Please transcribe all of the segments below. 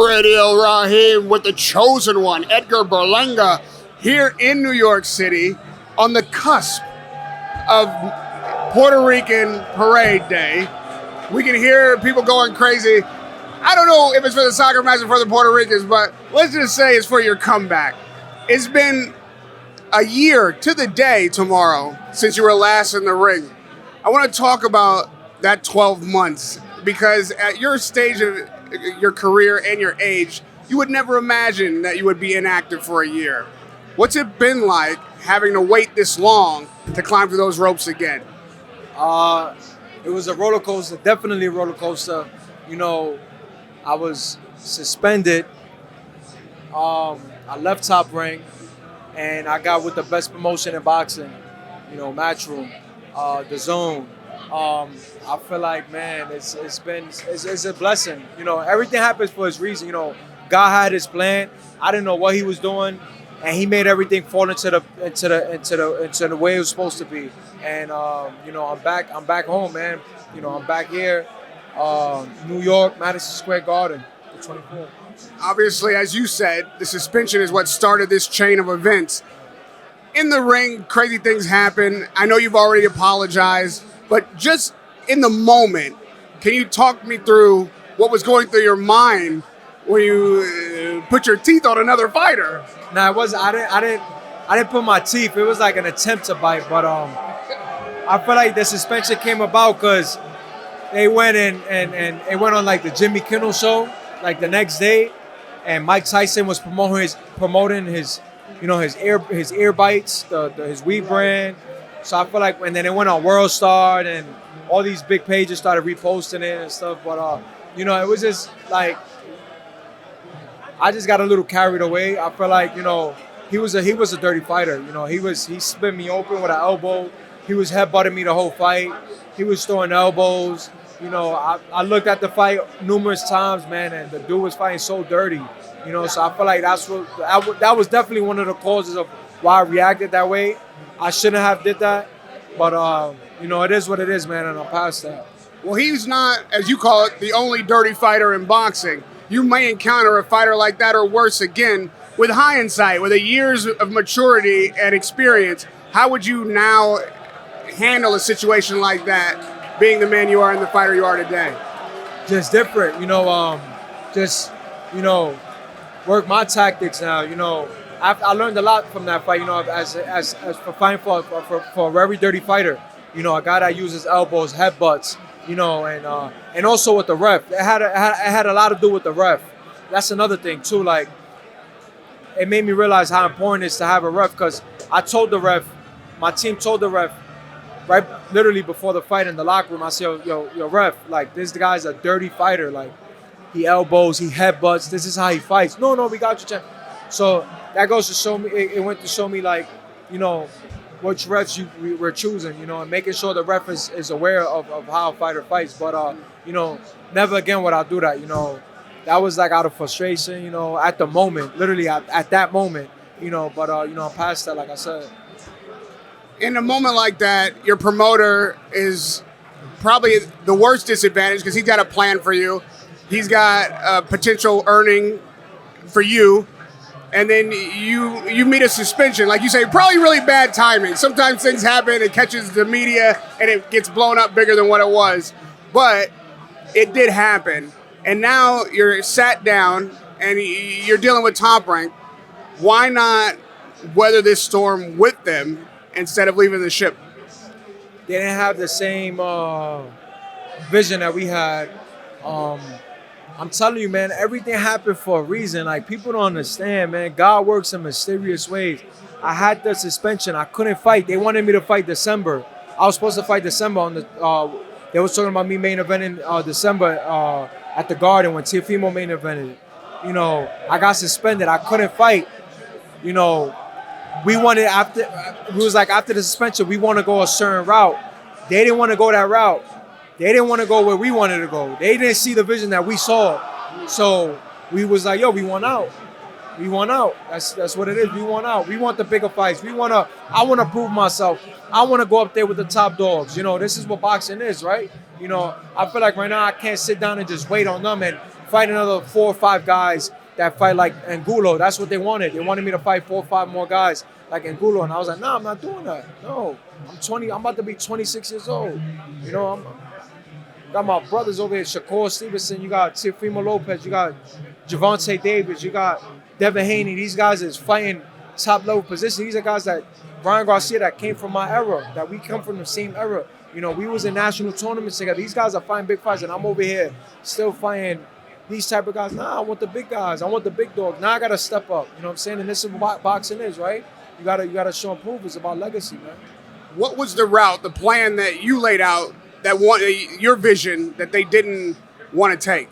Radio Rahim with the chosen one, Edgar Berlanga, here in New York City on the cusp of Puerto Rican Parade Day. We can hear people going crazy. I don't know if it's for the soccer match or for the Puerto Ricans, but let's just say it's for your comeback. It's been a year to the day tomorrow since you were last in the ring. I want to talk about that 12 months because at your stage of your career and your age, you would never imagine that you would be inactive for a year. What's it been like having to wait this long to climb through those ropes again? It was a roller coaster, definitely a roller coaster. You know, I was suspended. I left Top Rank, and I got with the best promotion in boxing. You know, Matchroom, the Zone. I feel like, man, it's a blessing. You know, everything happens for its reason. You know, God had His plan. I didn't know what He was doing, and He made everything fall into the way it was supposed to be. And you know, I'm back home, man. You know, I'm back here, New York, Madison Square Garden, the 24th. Obviously, as you said, the suspension is what started this chain of events. In the ring, crazy things happen. I know you've already apologized, but just in the moment, can you talk me through what was going through your mind when you put your teeth on another fighter? Nah, it wasn't. I didn't put my teeth. It was like an attempt to bite, but I feel like the suspension came about because they went and it went on like the Jimmy Kimmel show, like the next day, and Mike Tyson was promoting his ear bites, his weed brand. So I feel like, and then it went on World Star, and all these big pages started reposting it and stuff. But you know, it was just like I just got a little carried away. I feel like, you know, he was a dirty fighter. You know, he split me open with an elbow. He was headbutting me the whole fight. He was throwing elbows. You know, I looked at the fight numerous times, man, and the dude was fighting so dirty. You know, so I feel like that was definitely one of the causes of why I reacted that way. I shouldn't have did that, but you know, it is what it is, man, and I'm past that. Well, he's not, as you call it, the only dirty fighter in boxing. You may encounter a fighter like that or worse again. With hindsight, with the years of maturity and experience, how would you now handle a situation like that, being the man you are and the fighter you are today? Just different, you know, work my tactics now. You know, I learned a lot from that fight. You know, as for fighting for a very dirty fighter. You know, a guy that uses elbows, headbutts. You know, and also with the ref, it had a lot to do with the ref. That's another thing too. Like, it made me realize how important it is to have a ref, because I told the ref, my team told the ref, right, literally before the fight in the locker room, I said, yo, ref, like, this guy's a dirty fighter. Like, he elbows, he headbutts. This is how he fights. No, we got you, champ. So that goes to show me. It went to show me, like, you know, which refs we're choosing. You know, and making sure the ref is aware of how a fighter fights. But you know, never again would I do that. You know, that was like out of frustration. You know, at the moment, literally at that moment. You know, but you know, I'm past that, like I said. In a moment like that, your promoter is probably the worst disadvantage because he's got a plan for you. He's got a potential earning for you. And then you meet a suspension. Like you say, probably really bad timing. Sometimes things happen, it catches the media, and it gets blown up bigger than what it was. But it did happen. And now you're sat down, and you're dealing with Top Rank. Why not weather this storm with them instead of leaving the ship? They didn't have the same vision that we had. I'm telling you, man, everything happened for a reason. Like, people don't understand, man. God works in mysterious ways. I had the suspension. I couldn't fight. They wanted me to fight December. I was supposed to fight December on the. They was talking about me main eventing December at the Garden when Teofimo main evented. You know, I got suspended. I couldn't fight. You know, we was like, after the suspension, we want to go a certain route. They didn't want to go that route. They didn't want to go where we wanted to go. They didn't see the vision that we saw. So we was like, yo, we want out. We want out. That's what it is. We want out. We want the bigger fights. I want to prove myself. I want to go up there with the top dogs. You know, this is what boxing is, right? You know, I feel like right now I can't sit down and just wait on them and fight another 4 or 5 guys that fight like Angulo. That's what they wanted. They wanted me to fight 4 or 5 more guys like Angulo, and I was like, nah, I'm not doing that. No, I'm 20. I'm about to be 26 years old. You know, got my brothers over here, Shakur Stevenson. You got Teofimo Lopez. You got Javante Davis. You got Devin Haney. These guys is fighting top level position. These are guys that Ryan Garcia that came from my era. That we come from the same era. You know, we was in national tournaments together. These guys are fighting big fights, and I'm over here still fighting these type of guys. Nah, I want the big guys. I want the big dogs. Now I gotta step up. You know what I'm saying? And this is what boxing is, right? You gotta show and prove. It's about legacy, man. What was the route, the plan that you laid out, that your vision that they didn't want to take?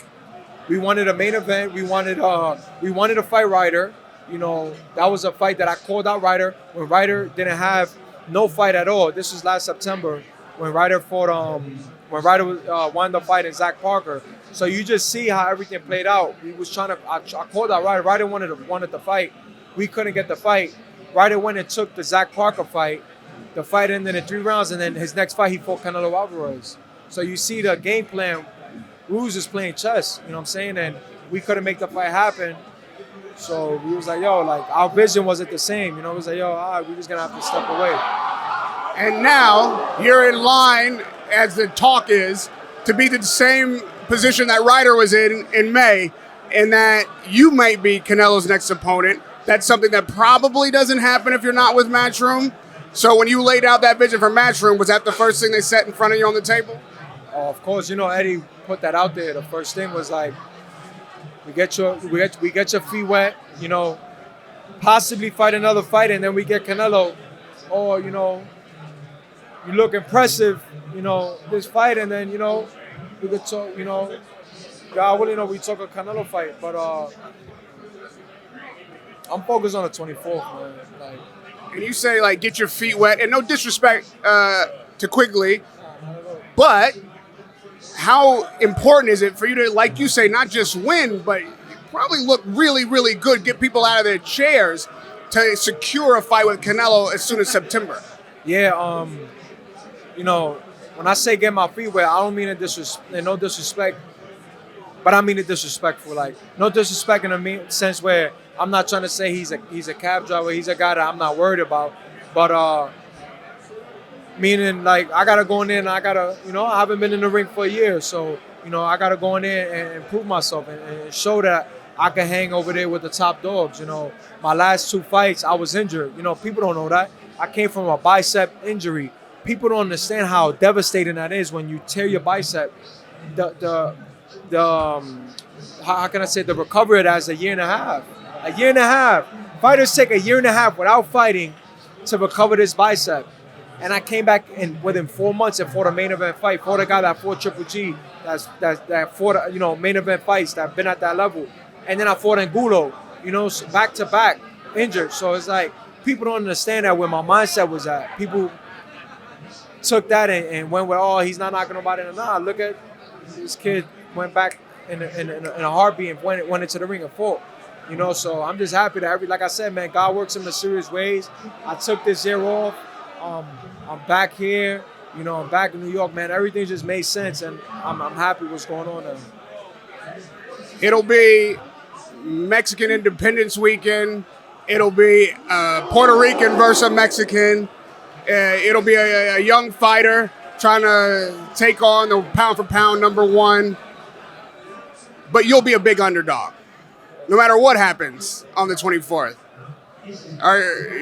We wanted a main event. We wanted to fight Ryder. You know, that was a fight that I called out Ryder when Ryder didn't have no fight at all. This was last September when Ryder fought when Ryder won the fight in Zach Parker. So you just see how everything played out. We was trying to. I called out Ryder. Ryder wanted the fight. We couldn't get the fight. Ryder went and took the Zach Parker fight. The fight ended in 3 rounds, and then his next fight he fought Canelo Alvarez. So you see the game plan. Ruse is playing chess. You know what I'm saying? And we couldn't make the fight happen. So we was like, yo, like our vision wasn't the same. You know, it was like, yo, all right, we're just gonna have to step away. And now you're in line, as the talk is, to be the same position that Ryder was in May, and that you might be Canelo's next opponent. That's something that probably doesn't happen if you're not with Matchroom. So when you laid out that vision for Matchroom, was that the first thing they set in front of you on the table? Oh, of course, you know, Eddie put that out there. The first thing was like, we get your feet wet, you know, possibly fight another fight, and then we get Canelo. Or, you know, you look impressive, you know, this fight, and then, you know, we could talk, you know, God willing, you know, we talk a Canelo fight, but I'm focused on the 24th, man. Like, and you say, like, get your feet wet, and no disrespect to Quigley, but how important is it for you to, like you say, not just win, but probably look really, really good, get people out of their chairs to secure a fight with Canelo as soon as September? Yeah, you know, when I say get my feet wet, I don't mean it no disrespect, but I mean it disrespectful. Like, no disrespect in a sense where I'm not trying to say he's a cab driver, he's a guy that I'm not worried about, but meaning like I gotta go in there and I gotta, you know, I haven't been in the ring for a year, so you know I gotta go in there and prove myself and show that I can hang over there with the top dogs. You know, my last 2 fights I was injured. You know, people don't know that. I came from a bicep injury. People don't understand how devastating that is when you tear your bicep. How can I say, the recovery that's a year and a half. A year and a half. Fighters take a year and a half without fighting to recover this bicep. And I came back within 4 months and fought a main event fight. Fought a guy that fought Triple G, that fought, you know, main event fights, that been at that level. And then I fought Angulo, you know, back to back, injured. So it's like, people don't understand that where my mindset was at. People took that and went with, oh, he's not knocking nobody. Nah, look at this kid, went back in a heartbeat and went into the ring and fought. You know, so I'm just happy that like I said, man, God works in mysterious ways. I took this year off. I'm back here. You know, I'm back in New York, man. Everything just made sense, and I'm happy what's going on now. It'll be Mexican Independence Weekend. It'll be Puerto Rican versus a Mexican. It'll be a young fighter trying to take on the pound-for-pound #1. But you'll be a big underdog, no matter what happens on the 24th.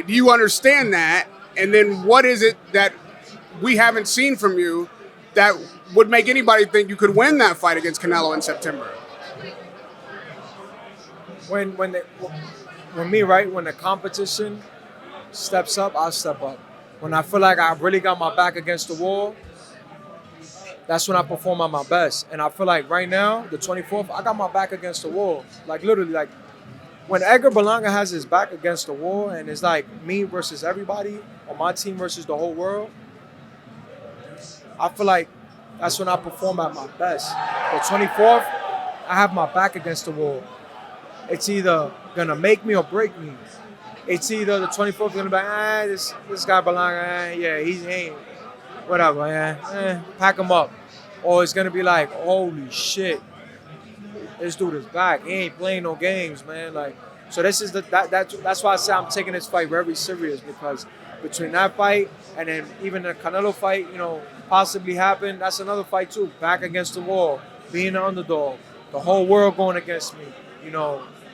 Do you understand that? And then what is it that we haven't seen from you that would make anybody think you could win that fight against Canelo in September? When the competition steps up, I'll step up. When I feel like I really got my back against the wall, that's when I perform at my best. And I feel like right now, the 24th, I got my back against the wall. Like literally, like when Edgar Berlanga has his back against the wall and it's like me versus everybody, or my team versus the whole world, I feel like that's when I perform at my best. The 24th, I have my back against the wall. It's either gonna make me or break me. It's either the 24th gonna be like, this guy Berlanga, yeah, he ain't, whatever, pack him up. Or it's gonna be like, holy shit, this dude is back. He ain't playing no games, man. Like, so this is that's why I say I'm taking this fight very serious, because between that fight and then even the Canelo fight, possibly happen. That's another fight too. Back against the wall, being the underdog, the whole world going against me.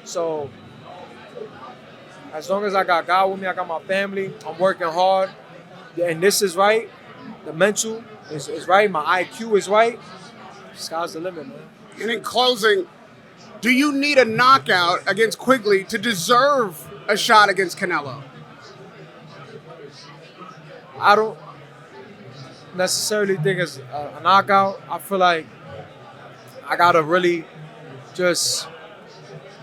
So as long as I got God with me, I got my family. I'm working hard, and this is right. The mental is right. My IQ is right. Sky's the limit, man. And in closing, do you need a knockout against Quigley to deserve a shot against Canelo? I don't necessarily think it's a knockout. I feel like I gotta really just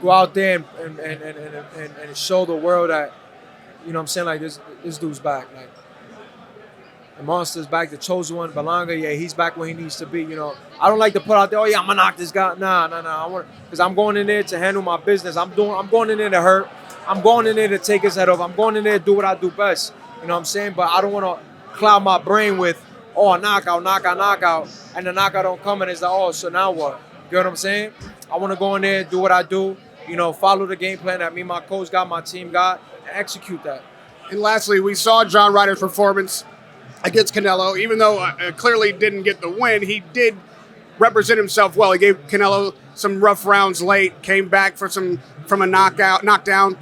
go out there and show the world that, what I'm saying, like this dude's back. Like, the monster's back, the chosen one, Berlanga, yeah, he's back where he needs to be. I don't like to put out there, oh yeah, I'm gonna knock this guy. Nah. Because I'm going in there to handle my business. I'm going in there to hurt. I'm going in there to take his head off. I'm going in there to do what I do best. You know what I'm saying? But I don't want to cloud my brain with, oh, a knockout, and the knockout don't come, and it's like, oh, so now what? You know what I'm saying? I want to go in there, do what I do, follow the game plan that me and my coach got, my team got, and execute that. And lastly, we saw John Ryder's performance against Canelo. Even though clearly didn't get the win, he did represent himself well. He gave Canelo some rough rounds late, came back from a knockdown.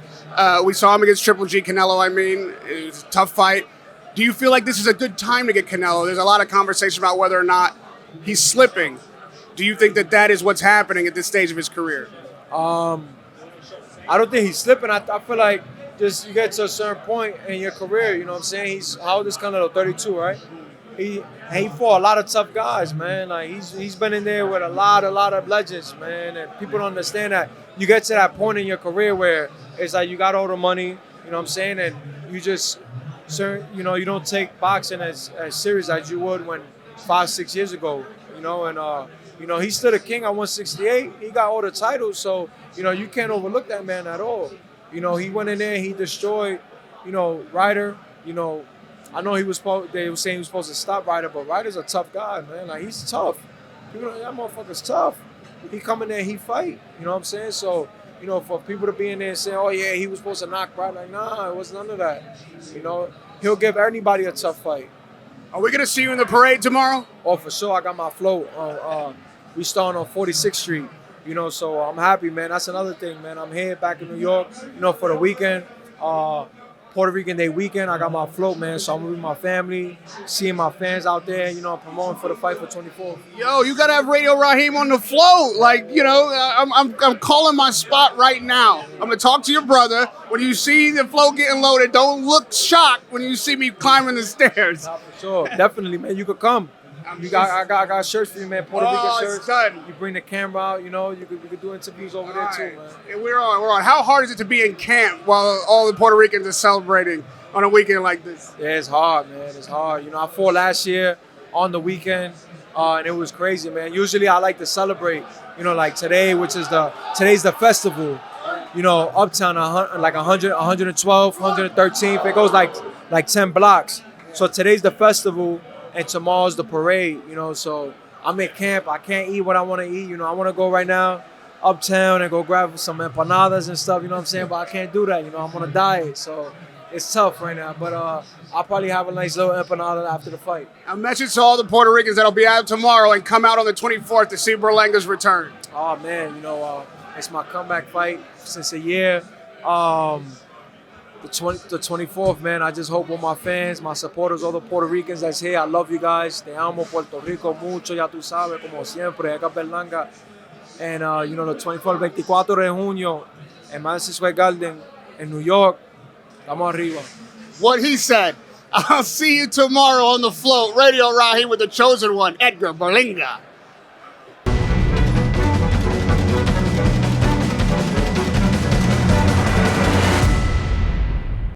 We saw him against Triple G Canelo. It was a tough fight. Do you feel like this is a good time to get Canelo? There's a lot of conversation about whether or not he's slipping. Do you think that is what's happening at this stage of his career? I don't think he's slipping. I feel like just you get to a certain point in your career, you know what I'm saying? How old is Canelo? 32, right? He fought a lot of tough guys, man. Like he's been in there with a lot of legends, man. And people don't understand that you get to that point in your career where it's like you got all the money, you know what I'm saying, and you just, you don't take boxing as serious as you would when 5-6 years ago, and he's still the king at 168. He got all the titles, so you can't overlook that man at all. He went in there, he destroyed, Ryder. I know they were saying he was supposed to stop Ryder, but Ryder's a tough guy, man. Like, he's tough. That motherfucker's tough. He come in there, he fight. You know what I'm saying? So, for people to be in there and say, oh yeah, he was supposed to knock Ryder, like, nah, it was none of that. He'll give everybody a tough fight. Are we gonna see you in the parade tomorrow? Oh, for sure. I got my float. We starting on 46th Street. So I'm happy, man. That's another thing, man. I'm here back in New York, for the weekend. Puerto Rican Day weekend. I got my float, man. So I'm with my family, seeing my fans out there, promoting for the fight for 24. Yo, you gotta have Radio Rahim on the float. Like, I'm calling my spot right now. I'm gonna talk to your brother. When you see the float getting loaded, don't look shocked when you see me climbing the stairs. Nah, for sure. Definitely, man. You could come. I got shirts for you, man. Puerto Rican shirts. It's done. You bring the camera out, we could do interviews over there too, man. And we're on. How hard is it to be in camp while all the Puerto Ricans are celebrating on a weekend like this? Yeah, it's hard, man. It's hard. I fought last year on the weekend, and it was crazy, man. Usually I like to celebrate, like today, today's the festival. Uptown, like 100, 112, 113th. It goes like 10 blocks. So today's the festival. And tomorrow's the parade, so I'm in camp. I can't eat what I want to eat. I want to go right now uptown and go grab some empanadas and stuff, you know what I'm saying? But I can't do that, I'm on a diet, so it's tough right now. But I'll probably have a nice little empanada after the fight. A message to all the Puerto Ricans that'll be out tomorrow and come out on the 24th to see Berlanga's return. Oh, man, it's my comeback fight since a year. The 24th, man, I just hope all my fans, my supporters, all the Puerto Ricans that's here, I love you guys. Te amo, Puerto Rico, mucho, ya tú sabes, como siempre, Edgar Berlanga. And, the 24th, 24 de junio, en Madison Square Garden, in New York, estamos arriba. What he said. I'll see you tomorrow on the float. Radio Rahim with the chosen one, Edgar Berlanga.